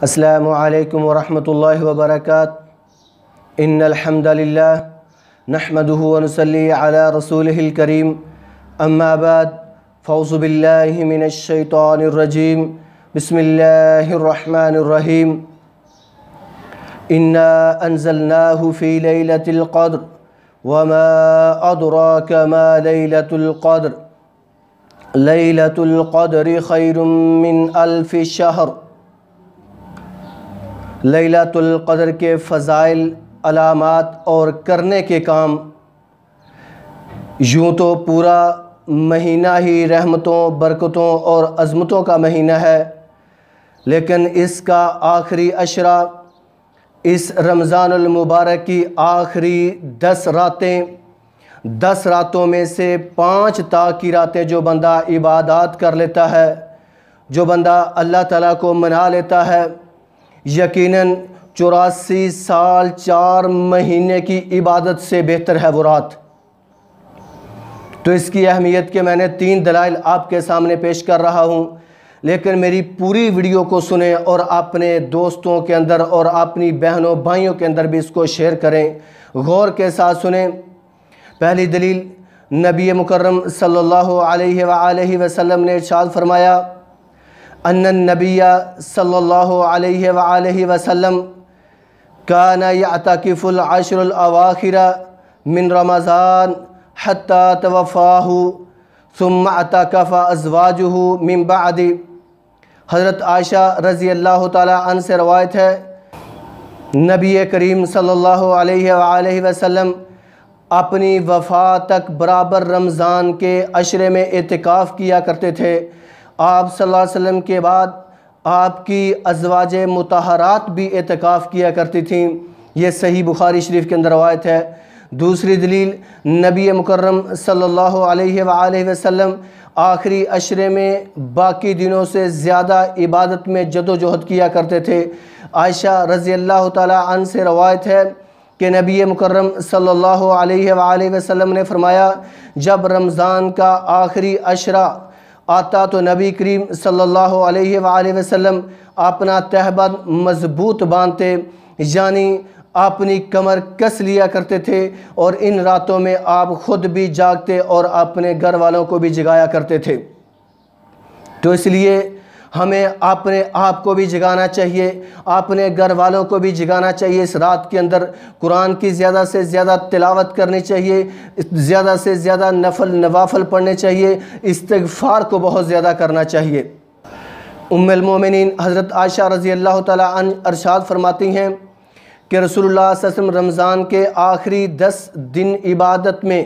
السلام علیکم ورحمۃ اللہ وبرکاتہ۔ ان الحمد للہ نحمده ونصلی علی رسولہ الکریم، اما بعد فاعوذ باللہ من الشیطان الرجیم، بسم اللہ الرحمن الرحیم۔ انا انزلناہ فی لیلۃ القدر وما ادراک ما لیلۃ القدر لیلۃ القدر خیر من الف شہر۔ لیلۃ القدر کے فضائل، علامات اور کرنے کے کام۔ یوں تو پورا مہینہ ہی رحمتوں، برکتوں اور عظمتوں کا مہینہ ہے، لیکن اس کا آخری عشرہ، اس رمضان المبارک کی آخری 10 راتیں، 10 راتوں میں سے 5 تا کی راتیں جو بندہ عبادات کر لیتا ہے، جو بندہ اللہ تعالیٰ کو منا لیتا ہے، یقیناً 84 سال 4 مہینے کی عبادت سے بہتر ہے وہ رات۔ تو اس کی اہمیت کے میں نے 3 دلائل آپ کے سامنے پیش کر رہا ہوں، لیکن میری پوری ویڈیو کو سنیں اور اپنے دوستوں کے اندر اور اپنی بہنوں بھائیوں کے اندر بھی اس کو شیئر کریں، غور کے ساتھ سنیں۔ پہلی دلیل، نبی مکرم صلی اللہ علیہ وآلہ وسلم نے ارشاد فرمایا، ان النبی صلی اللہ علیہ وآلہ وسلم کان یعتکف العشر الاواخر من رمضان حتی توفاہ ثم اعتکف ازواجہ من بعد۔ حضرت عائشہ رضی اللہ تعالی عنہ سے روایت ہے، نبی کریم صلی اللہ علیہ وآلہ وسلم اپنی وفات تک برابر رمضان کے عشرے میں اعتکاف کیا کرتے تھے۔ آپ صلی اللہ علیہ وسلم کے بعد آپ کی ازواج مطہرات بھی اعتکاف کیا کرتی تھیں۔ یہ صحیح بخاری شریف کے اندر روایت ہے۔ دوسری دلیل، نبی مکرم صلی اللہ علیہ وآلہ وسلم آخری عشرے میں باقی دنوں سے زیادہ عبادت میں جد و جہد کیا کرتے تھے۔ عائشہ رضی اللہ تعالی عنہ سے روایت ہے کہ نبی مکرم صلی اللہ علیہ وآلہ وسلم نے فرمایا، جب رمضان کا آخری عشرہ آتا تو نبی کریم صلی اللہ علیہ وآلہ وسلم اپنا تہبند مضبوط باندھتے، یعنی اپنی کمر کس لیا کرتے تھے، اور ان راتوں میں آپ خود بھی جاگتے اور اپنے گھر والوں کو بھی جگایا کرتے تھے۔ تو اس لیے ہمیں اپنے آپ کو بھی جگانا چاہیے، اپنے گھر والوں کو بھی جگانا چاہیے۔ اس رات کے اندر قرآن کی زیادہ سے زیادہ تلاوت کرنی چاہیے، زیادہ سے زیادہ نفل نوافل پڑھنے چاہیے، استغفار کو بہت زیادہ کرنا چاہیے۔ ام المومنین حضرت عائشہ رضی اللہ تعالیٰ عنہ ارشاد فرماتی ہیں کہ رسول اللہ صلی اللہ علیہ وسلم رمضان کے آخری 10 دن عبادت میں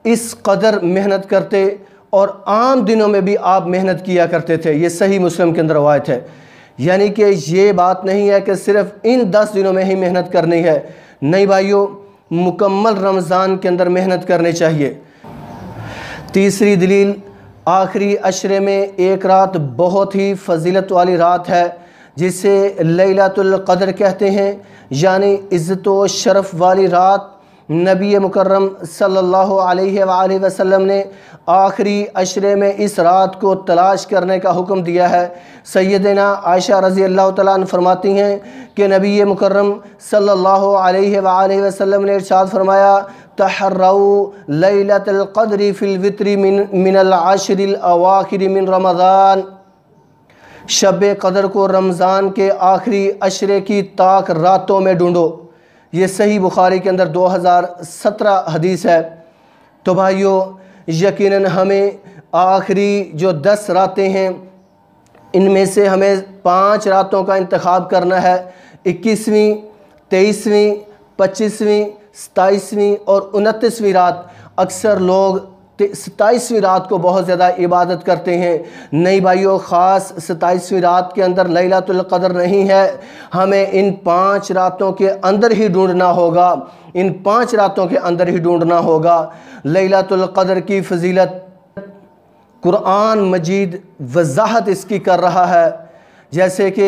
اس قدر محنت کرتے، اور عام دنوں میں بھی آپ محنت کیا کرتے تھے۔ یہ صحیح مسلم کے اندر روایت ہے۔ یعنی کہ یہ بات نہیں ہے کہ صرف ان 10 دنوں میں ہی محنت کرنی ہے، نہیں بھائیو، مکمل رمضان کے اندر محنت کرنی چاہیے۔ تیسری دلیل، آخری عشرے میں ایک رات بہت ہی فضیلت والی رات ہے جسے لیلۃ القدر کہتے ہیں، یعنی عزت و شرف والی رات۔ نبی مکرم صلی اللہ علیہ وآلہ وسلم نے آخری عشرے میں اس رات کو تلاش کرنے کا حکم دیا ہے۔ سیدنا عائشہ رضی اللہ تعالیٰ عنہ فرماتی ہیں کہ نبی مکرم صلی اللہ علیہ وآلہ وسلم نے ارشاد فرمایا، تحروا لیلۃ القدر فی الوتر من العشر الاواخر من رمضان۔ شب قدر کو رمضان کے آخری عشرے کی طاق راتوں میں ڈھونڈو۔ یہ صحیح بخاری کے اندر 2017 حدیث ہے۔ تو بھائیو، یقیناً ہمیں آخری جو 10 راتیں ہیں ان میں سے ہمیں 5 راتوں کا انتخاب کرنا ہے، 21ویں، 23ویں، 25ویں، 27ویں اور 29ویں رات۔ اکثر لوگ 27ویں رات کو بہت زیادہ عبادت کرتے ہیں۔ نہیں بھائیو، خاص 27ویں رات کے اندر لیلۃ القدر نہیں ہے، ہمیں ان 5 راتوں کے اندر ہی ڈھونڈنا ہوگا، ان 5 راتوں کے اندر ہی ڈھونڈنا ہوگا۔ لیلۃ القدر کی فضیلت قرآن مجید وضاحت اس کی کر رہا ہے، جیسے کہ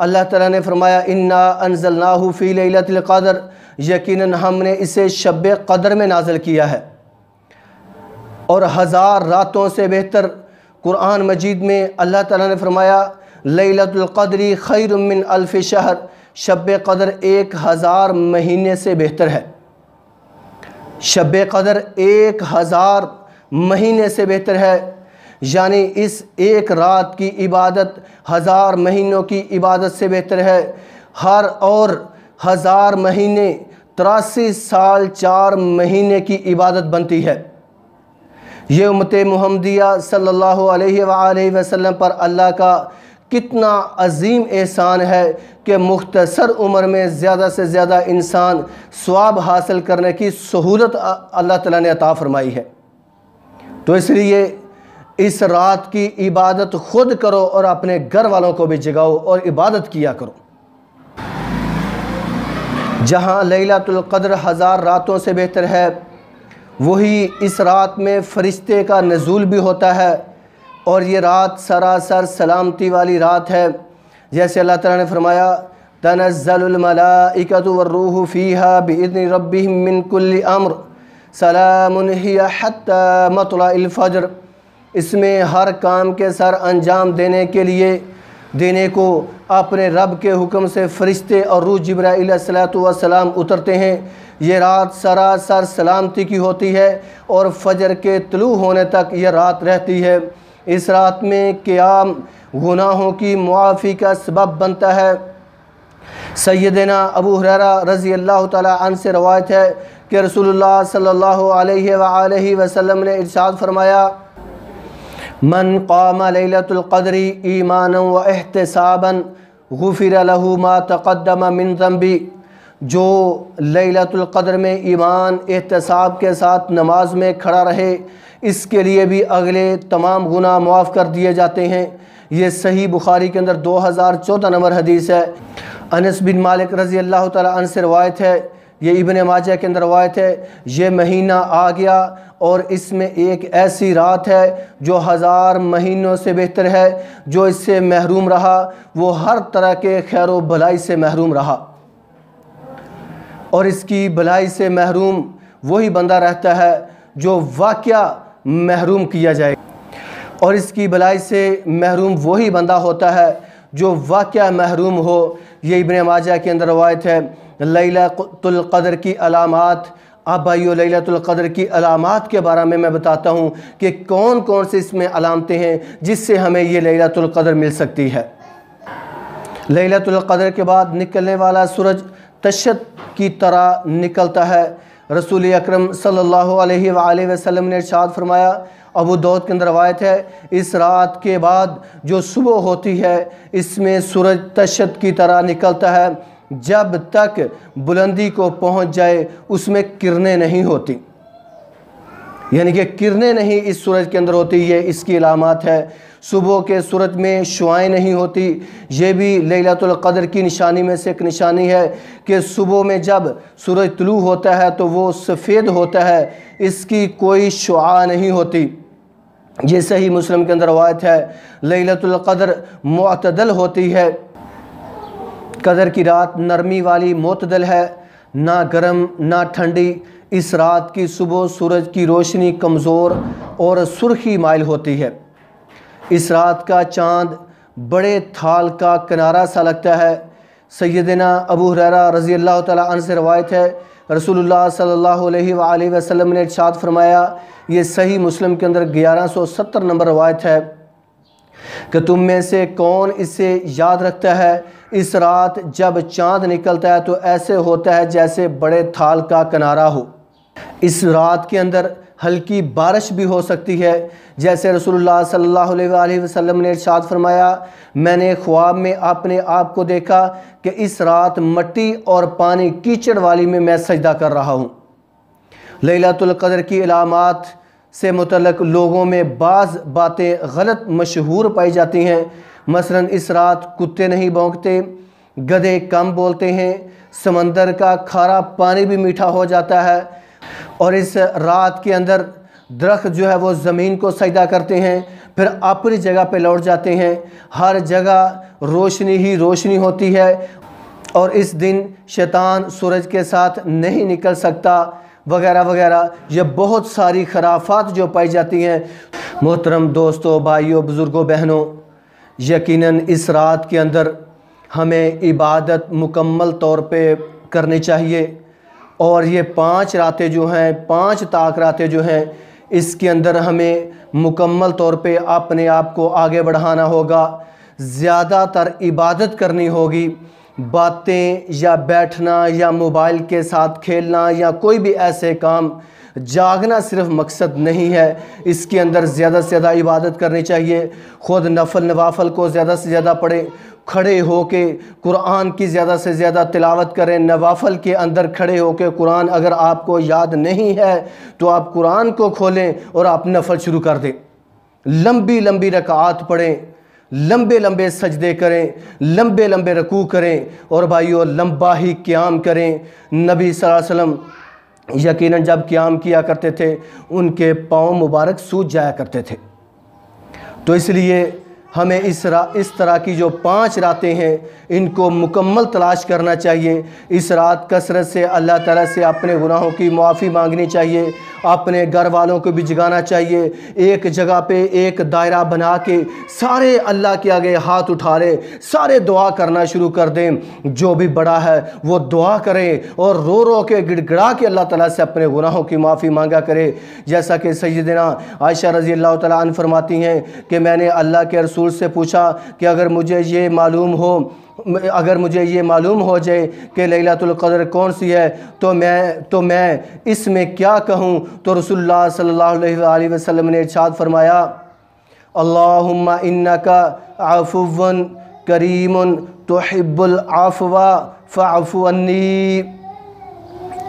اللہ تعالیٰ نے فرمایا، انا انزلناہ فی لیلۃ القدر، یقیناً ہم نے اسے شب قدر میں نازل کیا ہے۔ اور 1000 راتوں سے بہتر قرآن مجید میں اللہ تعالیٰ نے فرمایا، لیلۃ القدر خیر من الف شہر، شب قدر 1000 مہینے سے بہتر ہے۔ شب قدر 1000 مہینے سے بہتر ہے، یعنی اس ایک رات کی عبادت 1000 مہینوں کی عبادت سے بہتر ہے۔ ہر اور 1000 مہینے 83 سال 4 مہینے کی عبادت بنتی ہے۔ یہ امت محمدیہ صلی اللہ علیہ وآلہ وسلم پر اللہ کا کتنا عظیم احسان ہے کہ مختصر عمر میں زیادہ سے زیادہ انسان ثواب حاصل کرنے کی سہولت اللہ تعالیٰ نے عطا فرمائی ہے۔ تو اس لیے اس رات کی عبادت خود کرو اور اپنے گھر والوں کو بھی جگاؤ اور عبادت کیا کرو۔ جہاں لیلۃ القدر 1000 راتوں سے بہتر ہے، وہی اس رات میں فرشتے کا نزول بھی ہوتا ہے، اور یہ رات سراسر سلامتی والی رات ہے۔ جیسے اللہ تعالیٰ نے فرمایا تنزل الملائکۃ والروح فیہا بإذن ربہم من کل امر سلام ہی حتی مطلع الفجر۔ اس میں ہر کام کے سر انجام دینے کو اپنے رب کے حکم سے فرشتے اور روح جبرائیل علیہ السلام اترتے ہیں۔ یہ رات سراسر سلامتی کی ہوتی ہے اور فجر کے طلوع ہونے تک یہ رات رہتی ہے۔ اس رات میں قیام گناہوں کی معافی کا سبب بنتا ہے۔ سیدنا ابو ہریرہ رضی اللہ تعالی عنہ سے روایت ہے کہ رسول اللہ صلی اللہ علیہ وآلہ وسلم نے ارشاد فرمایا من قام لیلۃ القدر ایمانا و احتسابا غفر له ما تقدم من ذنبی، جو لیلۃ القدر میں ایمان احتساب کے ساتھ نماز میں کھڑا رہے، اس کے لیے بھی اگلے تمام گناہ معاف کر دیے جاتے ہیں۔ یہ صحیح بخاری کے اندر 2014 نمبر حدیث ہے۔ انس بن مالک رضی اللہ تعالی عنہ سے روایت ہے، یہ ابن ماجہ کے اندر روایت ہے، یہ مہینہ آ گیا اور اس میں ایک ایسی رات ہے جو 1000 مہینوں سے بہتر ہے۔ جو اس سے محروم رہا وہ ہر طرح کے خیر و بھلائی سے محروم رہا، اور اس کی بھلائی سے محروم وہی بندہ رہتا ہے جو واقعہ محروم کیا جائے، اور اس کی بھلائی سے محروم وہی بندہ ہوتا ہے جو واقعہ محروم ہو۔ یہ ابن ماجہ کے اندر روایت ہے۔ لیلۃ القدر کی علامات، اب بھائیو لیلۃ القدر کی علامات کے بارے میں بتاتا ہوں کہ کون کون سے اس میں علامتیں ہیں جس سے ہمیں یہ لیلۃ القدر مل سکتی ہے۔ لیلۃ القدر کے بعد نکلنے والا سورج تشت کی طرح نکلتا ہے۔ رسول اکرم صلی اللہ علیہ وآلہ وسلم نے ارشاد فرمایا، ابو داؤد کے اندر روایت ہے، اس رات کے بعد جو صبح ہوتی ہے اس میں سورج تشت کی طرح نکلتا ہے، جب تک بلندی کو پہنچ جائے اس میں کرنیں نہیں ہوتی، یعنی کہ کرنیں نہیں اس سورج کے اندر ہوتی، یہ اس کی علامات ہے۔ صبح کے سورج میں شعاعیں نہیں ہوتی، یہ بھی لیلۃ القدر کی نشانی میں سے ایک نشانی ہے کہ صبح میں جب سورج طلوع ہوتا ہے تو وہ سفید ہوتا ہے، اس کی کوئی شعاع نہیں ہوتی۔ یہ صحیح مسلم کے اندر روایت ہے۔ لیلۃ القدر معتدل ہوتی ہے، قدر کی رات نرمی والی معتدل ہے، نہ گرم نہ ٹھنڈی۔ اس رات کی صبح سورج کی روشنی کمزور اور سرخی مائل ہوتی ہے۔ اس رات کا چاند بڑے تھال کا کنارہ سا لگتا ہے۔ سیدنا ابو ہریرہ رضی اللہ تعالیٰ عنہ سے روایت ہے، رسول اللہ صلی اللہ علیہ وآلہ وسلم نے ارشاد فرمایا، یہ صحیح مسلم کے اندر 1170 نمبر روایت ہے کہ تم میں سے کون اسے یاد رکھتا ہے، اس رات جب چاند نکلتا ہے تو ایسے ہوتا ہے جیسے بڑے تھال کا کنارہ ہو۔ اس رات کے اندر ہلکی بارش بھی ہو سکتی ہے، جیسے رسول اللہ صلی اللہ علیہ وآلہ وسلم نے ارشاد فرمایا، میں نے خواب میں اپنے آپ کو دیکھا کہ اس رات مٹی اور پانی کیچڑ والی میں سجدہ کر رہا ہوں۔ لیلۃ القدر کی علامات سے متعلق لوگوں میں بعض باتیں غلط مشہور پائی جاتی ہیں، مثلا اس رات کتے نہیں بھونکتے، گدھے کم بولتے ہیں، سمندر کا کھارا پانی بھی میٹھا ہو جاتا ہے، اور اس رات کے اندر درخت جو ہے وہ زمین کو سجدہ کرتے ہیں پھر اپنی جگہ پہ لوٹ جاتے ہیں، ہر جگہ روشنی ہی روشنی ہوتی ہے، اور اس دن شیطان سورج کے ساتھ نہیں نکل سکتا وغیرہ وغیرہ۔ یہ بہت ساری خرافات جو پائی جاتی ہیں۔ محترم دوستو، بھائیوں، بزرگوں، بہنوں، یقیناً اس رات کے اندر ہمیں عبادت مکمل طور پہ کرنی چاہیے، اور یہ 5 راتیں جو ہیں، 5 طاق راتیں جو ہیں، اس کے اندر ہمیں مکمل طور پہ اپنے آپ کو آگے بڑھانا ہوگا، زیادہ تر عبادت کرنی ہوگی۔ باتیں یا بیٹھنا یا موبائل کے ساتھ کھیلنا یا کوئی بھی ایسے کام، جاگنا صرف مقصد نہیں ہے، اس کے اندر زیادہ سے زیادہ عبادت کرنی چاہیے۔ خود نوافل کو زیادہ سے زیادہ پڑھیں، کھڑے ہو کے قرآن کی زیادہ سے زیادہ تلاوت کریں۔ نوافل کے اندر کھڑے ہو کے قرآن اگر آپ کو یاد نہیں ہے تو آپ قرآن کو کھولیں اور آپ نفل شروع کر دیں، لمبی لمبی رکعات پڑھیں، لمبے لمبے سجدے کریں، لمبے لمبے رکوع کریں، اور بھائیو لمبا ہی قیام کریں۔ نبی صلی اللہ علیہ وسلم یقیناً جب قیام کیا کرتے تھے ان کے پاؤں مبارک سوج جایا کرتے تھے۔ تو اس لیے ہمیں اس طرح کی جو 5 راتیں ہیں ان کو مکمل تلاش کرنا چاہیے۔ اس رات کثرت سے اللہ تعالیٰ سے اپنے گناہوں کی معافی مانگنی چاہیے، اپنے گھر والوں کو بھی جگانا چاہیے، ایک جگہ پہ ایک دائرہ بنا کے سارے اللہ کے آگے ہاتھ اٹھا لیں، سارے دعا کرنا شروع کر دیں، جو بھی بڑا ہے وہ دعا کریں اور رو رو کے گڑ گڑا کے اللہ تعالیٰ سے اپنے گناہوں کی معافی مانگا کرے۔ جیسا کہ سیدنا عائشہ رضی اللہ تعالیٰ عنہ فرماتی ہیں کہ میں نے اللہ کے رسول سے پوچھا کہ اگر مجھے یہ معلوم ہو جائے کہ لیلۃ القدر کون سی ہے تو میں اس میں کیا کہوں، تو رسول اللہ صلی اللہ علیہ وسلم نے ارشاد فرمایا، اللہم انکا عفو کریم تحب العفو فاعف عنی۔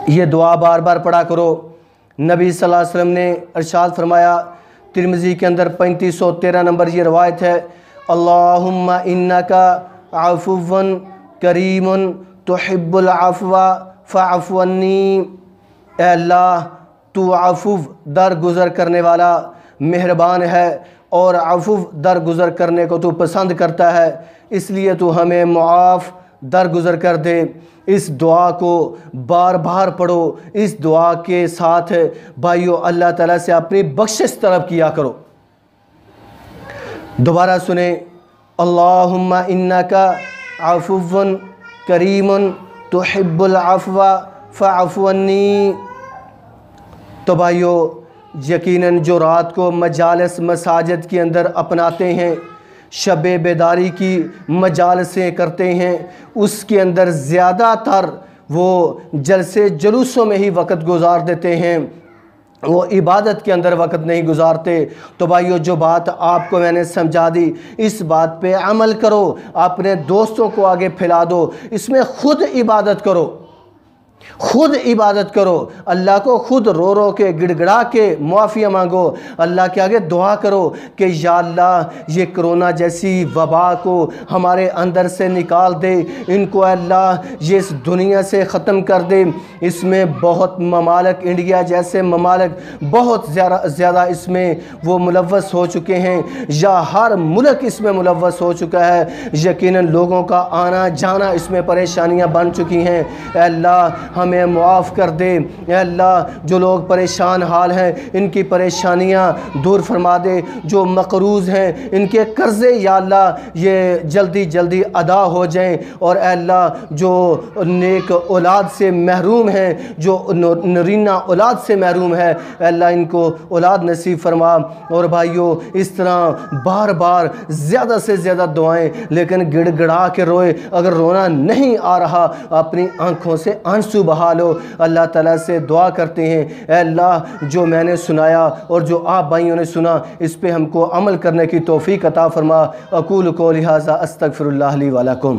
یہ دعا بار بار پڑھا کرو۔ نبی صلی اللہ علیہ وسلم نے ارشاد فرمایا، ترمذی کے اندر 3513 نمبر یہ روایت ہے، اللہم انکا عفو کریم تحب العفو فاعف عنی۔ اے اللہ تو عفو درگزر کرنے والا مہربان ہے اور عفو درگزر کرنے کو تو پسند کرتا ہے، اس لیے تو ہمیں معاف درگزر کر دے۔ اس دعا کو بار بار پڑھو، اس دعا کے ساتھ بھائیو اللہ تعالیٰ سے اپنی بخشش طلب کیا کرو۔ دوبارہ سنیں، اللہم انکا عفو کریم تحب العفو فاعف عنی۔ تو بھائیو یقیناً جو رات کو مجالس مساجد کے اندر اپناتے ہیں، شب بیداری کی مجالسیں کرتے ہیں، اس کے اندر زیادہ تر وہ جلسے جلوسوں میں ہی وقت گزار دیتے ہیں، وہ عبادت کے اندر وقت نہیں گزارتے۔ تو بھائیو جو بات آپ کو میں نے سمجھا دی، اس بات پہ عمل کرو، اپنے دوستوں کو آگے پھیلا دو، اس میں خود عبادت کرو، خود عبادت کرو، اللہ کو خود رو رو کے گڑ گڑا کے معافی مانگو، اللہ کے آگے دعا کرو کہ یا اللہ یہ کرونا جیسی وبا کو ہمارے اندر سے نکال دے، ان کو اللہ یہ اس دنیا سے ختم کر دے۔ اس میں بہت ممالک، انڈیا جیسے ممالک بہت زیادہ اس میں وہ ملوث ہو چکے ہیں، یا ہر ملک اس میں ملوث ہو چکا ہے، یقیناً لوگوں کا آنا جانا اس میں پریشانیاں بن چکی ہیں۔ اے اللہ ہمیں معاف کر دے، اے اللہ جو لوگ پریشان حال ہیں ان کی پریشانیاں دور فرما دے، جو مقروض ہیں ان کے قرضے یا اللہ یہ جلدی جلدی ادا ہو جائیں، اور اے اللہ جو نیک اولاد سے محروم ہیں، جو نرینہ اولاد سے محروم ہے، اے اللہ ان کو اولاد نصیب فرما۔ اور بھائیو اس طرح بار بار زیادہ سے زیادہ دعائیں، لیکن گڑ گڑا کے روئے، اگر رونا نہیں آ رہا اپنی آنکھوں سے آنسو بہا لو۔ اللہ تعالیٰ سے دعا کرتے ہیں، اے اللہ جو میں نے سنایا اور جو آپ بھائیوں نے سنا اس پہ ہم کو عمل کرنے کی توفیق عطا فرما۔ اقول قولی ھذا استغفر اللہ لی ولکم۔